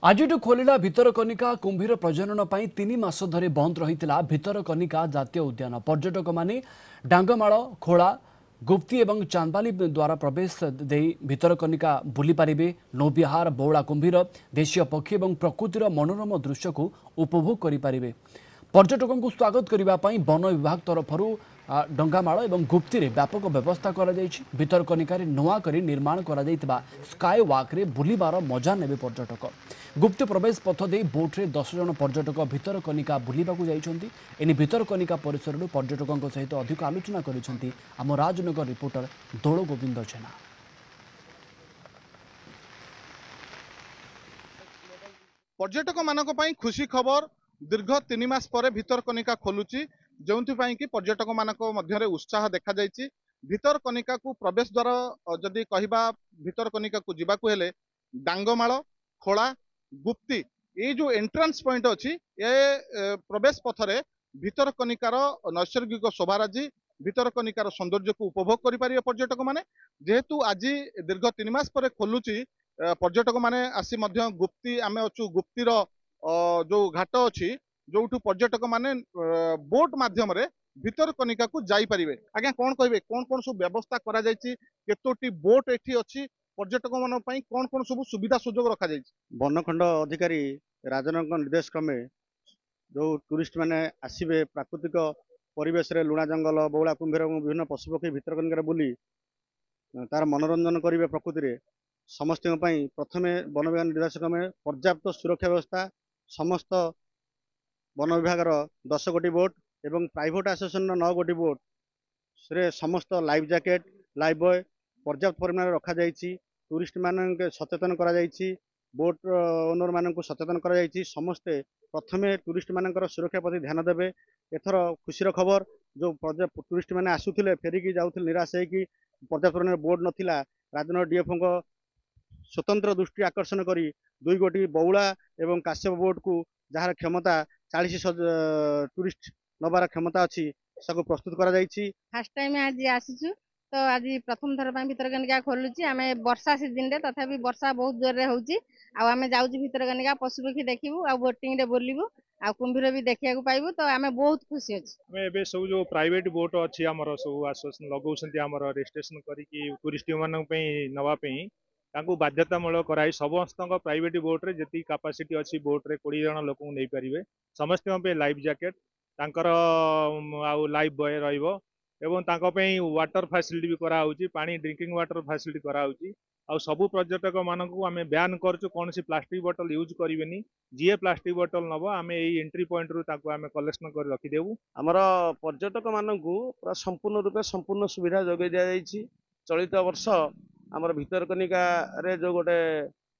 आजिठु खोलिला भितरकनिका कुंभीर प्रजनन पर 3 मास धरी बंद रही भितरकनिका जातीय उद्यान। पर्यटक माने डांगमाल खोला गुप्ती एवं चांदबाली द्वारा प्रवेश दे भितरकनिका बुली पारिबे। नौबिहार बौला कुंभीर देशीय पक्षी और प्रकृतिर मनोरम दृश्य को उपभोग करि पारिबे। पर्यटकों को स्वागत करने वन विभाग तरफ डंगामाल और गुप्ती रे व्यापक व्यवस्था करा जायछि। भितरकनिका नुआ करी निर्माण करा जायतिबा स्काई वॉक रे बुलिबार मजा नेबे पर्यटक। गुप्त प्रवेश पथ दे बोट रे 10 जन पर्यटक भितरकनिका बुलिबाकू जाइछन्ति। एनी भितरकनिका परिसर पर्यटकों सहित अधिक आलोचना करिसन्ति आम राजनगर रिपोर्टर दोल गोविंद जेना। पर्यटक मानक पई खुशी खबर दीर्घ 3 मास पर भितरकनिका खोलुची जो कि पर्यटक मानक मध्य उत्साह देखा जायछि। भितरकनिका को प्रवेश द्वार जदि कहबा भितरकनिका को जीवाकू हेले डांगमाल खोला गुप्ती ये जो एंट्रांस पॉइंट अच्छी ये प्रवेश पथरे भितरकनिकार नैसर्गिक शोभाराजी भितरकनिकार सौंदर्य को उपभोग करें पर्यटक माने। जेहेतु आज दीर्घ 3 मास पर खोलुची पर्यटक माने आसी मध्य गुप्ती आमे अछु गुप्तीर जो घाट अच्छी जो पर्यटक माने बोट माध्यम रे भितरकनिका को जाई परिबे। आज्ञा कौन कहबे कौन कौन सब व्यवस्था करा जायछि केतोटी बोट एठी अछि पर्यटक मान पई कौन कौन सब सुविधा सुजोग रखा जायछि। वनखंड अधिकारी राजनगर निर्देश क्रमे जो टूरिस्ट माने आसीबे प्राकृतिक परिवेश रे लुणा जंगल बौला कुंभीर विभिन्न पशुपक्षी भितरकनिका बुली तार मनोरंजन करिवे प्रकृति रे समस्त प्रथमे वन विभाग निर्देश क्रमे पर्याप्त सुरक्षा व्यवस्था समस्त वन विभाग 10 गोटी बोट एवं प्राइवेट एसोसिएशन 9 गोटी बोट रे समस्त लाइफ जैकेट लाइफ बॉय पर्याप्त परिमाण रखा जायछि। टूरिस्ट मान सचेतन करा जायछि। बोट ओनर मान सचेतन करा जायछि। समस्ते प्रथमे टूरिस्ट मानकर सुरक्षा प्रति ध्यान देवे। एथर खुशीर खबर जो टूरिस्ट माने आसुथिले फेरिकी जाउथिले निराश होइकी पर्याप्त परिमाण बोट नथिला राजनगर डीएफओ को स्वतंत्र दृष्टि आकर्षण करी 2 गोटी बौला एवं काश्यप बोट को जार क्षमता 40 टूरिस्ट नबार क्षमता अच्छी सबको प्रस्तुत करा जायछि। फर्स्ट टाइम आज आसीचु तो आज प्रथम थर भितरकनिका खोलुची आम वर्षा सीजन रे तथापि वर्षा बहुत जोर रे होउची आमे जाउची भितरकनिका पशुपक्षी देखिबू आ बोटिंग रे बोलिबू आ कुंभीर भी देखिया को पाइबू तो आमे बहुत खुशी अछि। आमे एबे सब जो प्राइवेट बोट अछि हमर सब एसोसिएशन लगाउछन्ती हमर रजिस्ट्रेशन करिकि टूरिस्ट मानन पई नवा पई तांको बाध्यतामूलक कराई समस्त प्राइवेट बोट रे जति कैपेसिटी अछि बोट रे 20 जन लोक नै परिबे। समस्त पे लाइफ जैकेट तांकर आउ लाइफ बॉय रहइबो एवं तांको पई वाटर फैसिलिटी भी करा होउची पानी ड्रिंकिंग वाटर फैसिलिटी करा होउची। आ सबु पर्यटक मानकू आमे बैन करछु कोनसी प्लास्टिक बोतल यूज करिवेनी। जीए प्लास्टिक बोतल नबो आमे एई एंट्री पॉइंट रु ताको आमे कलेक्शन कर रखि देबू। हमर पर्यटक मानकू पूरा संपूर्ण रूपे संपूर्ण सुविधा जोगे दिया जायछि। चलित वर्ष हमर भितरकनिका रे जो गोटे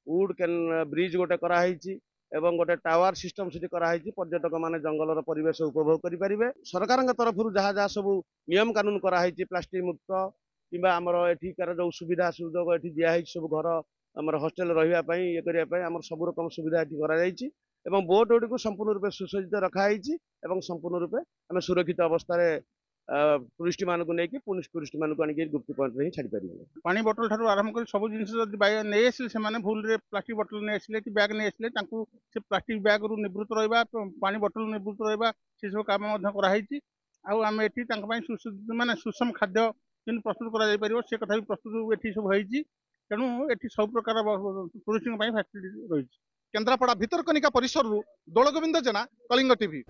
वुड कैन ब्रिज गोटे करा हैछि एवं गोटे टावर सिस्टम सिटी करा हैछि। पर्यटक माने जंगलर परिवेश उपभोग करि परिबे। सरकार तरफ जहाँ जहाँ सब नियम कानून करा हैछि प्लास्टिक मुक्त किंबा हमर एठिकार जो सुविधा सुजोग एठी दिया हैछि सब घर हमर हॉस्टल रहिबा पई ये करिया पई हमर सब रकम सुविधा एठी करा जायछि एवं बोट ओडी को संपूर्ण रूपे सुसज्जित रखा हैछि एवं संपूर्ण रूपे हम सुरक्षित अवस्था रे टूरिस्ट मान को लेकिन पुलिस टूरिस्ट मान को आनिक गुप्ती पॉइंट रे छाड़ी परिबे। पानी बोतल ठारू आरंभ कर सब जिनिस जदि बाय नै आसिले से माने भूल रे प्लास्टिक बोतल नै आसिले कि बैग नै आसिले तांकू से प्लास्टिक बैग रु निवृत्त रहबा पानी बोतल निवृत्त रहबा से सब काम मध्य करा हैछि। आ आमे एठी तांक पई माने सुषम खाद्य किन प्रस्तुत करा जाय परिबो से कथा भी प्रस्तुत एठी सब हैछि। तेणु एठी सब प्रकार टूरिस्ट पई फैसिलिटी रहिछि। केन्द्रापड़ा भितरकनिका परिसर रु दोल गोविंद जेना कलिंग टीवी।